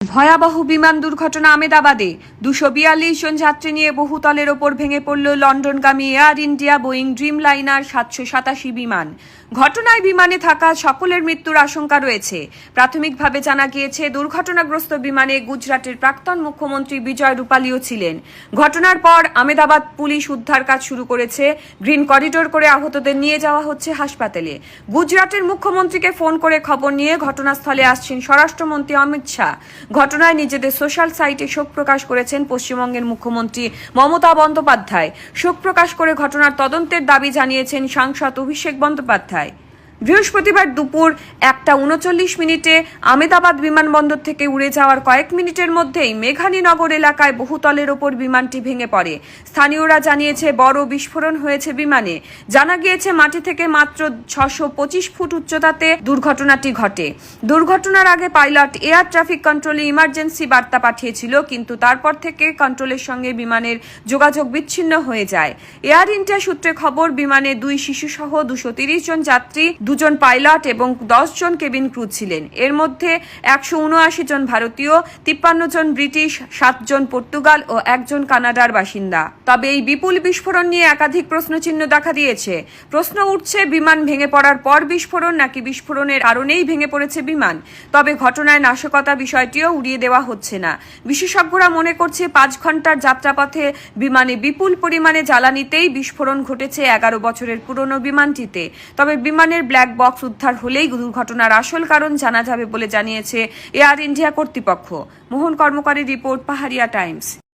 ভয়াবহ বিমান দুর্ঘটনা আমেদাবাদে 242 জন যাত্রী নিয়ে বহুতলের ওপর ভেঙে পড়ল লন্ডনগামী এয়ার ইন্ডিয়া বোয়িং ড্রিমলাইনার 787 বিমান। ঘটনায় বিমানে থাকা সকলের মৃত্যুর আশঙ্কা রয়েছে। প্রাথমিকভাবে জানা গিয়েছে দুর্ঘটনাগ্রস্ত বিমানে গুজরাটের প্রাক্তন মুখ্যমন্ত্রী বিজয় রূপালীও ছিলেন। ঘটনার পর আমেদাবাদ পুলিশ উদ্ধার কাজ শুরু করেছে। গ্রিন করিডোর করে আহতদের নিয়ে যাওয়া হচ্ছে হাসপাতালে। গুজরাটের মুখ্যমন্ত্রীকে ফোন করে খবর নিয়ে ঘটনাস্থলে আসছেন স্বরাষ্ট্রমন্ত্রী অমিত শাহ। ঘটনায় নিজেদের সোশ্যাল সাইটে শোক প্রকাশ করেছেন পশ্চিমবঙ্গের মুখ্যমন্ত্রী মমতা বন্দ্যোপাধ্যায়। শোক প্রকাশ করে ঘটনার তদন্তের দাবি জানিয়েছেন সাংসদ অভিষেক বন্দ্যোপাধ্যায়। বৃহস্পতিবার দুপুর 1:39 আমেদাবাদ বিমানবন্দর থেকে উড়ে যাওয়ার কয়েক মিনিটের মধ্যেই মেঘানীনগর এলাকায় বহুতলের ওপর বিমানটি ভেঙে পড়ে। স্থানীয়রা জানিয়েছে বড় বিস্ফোরণ হয়েছে বিমানে। জানা গিয়েছে মাটি থেকে মাত্র 625 ফুট উচ্চতাতে দুর্ঘটনাটি ঘটে। দুর্ঘটনার আগে পাইলট এয়ার ট্রাফিক কন্ট্রোলে ইমার্জেন্সি বার্তা পাঠিয়েছিল, কিন্তু তারপর থেকে কন্ট্রোলের সঙ্গে বিমানের যোগাযোগ বিচ্ছিন্ন হয়ে যায়। এয়ার ইন্ডিয়া সূত্রে খবর, বিমানে 2 শিশুসহ 230 জন যাত্রী, 2 জন পাইলট এবং 10 জন কেবিন ক্রু ছিলেন। এর মধ্যে 179 জন ভারতীয়, 53 জন ব্রিটিশ, 7 জন পর্তুগাল ও 1 জন কানাডার বাসিন্দা। তবে এই বিপুল বিস্ফোরণ নিয়ে একাধিক প্রশ্নচিহ্ন দেখা দিয়েছে। প্রশ্ন উঠছে, বিমান ভেঙে পড়ার পর বিস্ফোরণ নাকি বিস্ফোরণের কারণেই ভেঙে পড়েছে বিমান। তবে ঘটনায় নাশকতা বিষয়টিও উড়িয়ে দেওয়া হচ্ছে না। বিশেষজ্ঞরা মনে করছে 5 ঘন্টার যাত্রাপথে বিমানে বিপুল পরিমাণে জ্বালানিতেই বিস্ফোরণ ঘটেছে 11 বছরের পুরনো বিমানটিতে। তবে বিমানের ব্ল্যাক বক্স উদ্ধার হলেই দুর্ঘটনার আসল কারণ জানা যাবে বলে জানিয়েছে এয়ার ইন্ডিয়া কর্তৃপক্ষ। মোহন কর্মকারী রিপোর্ট, পাহাড়িয়া টাইমস।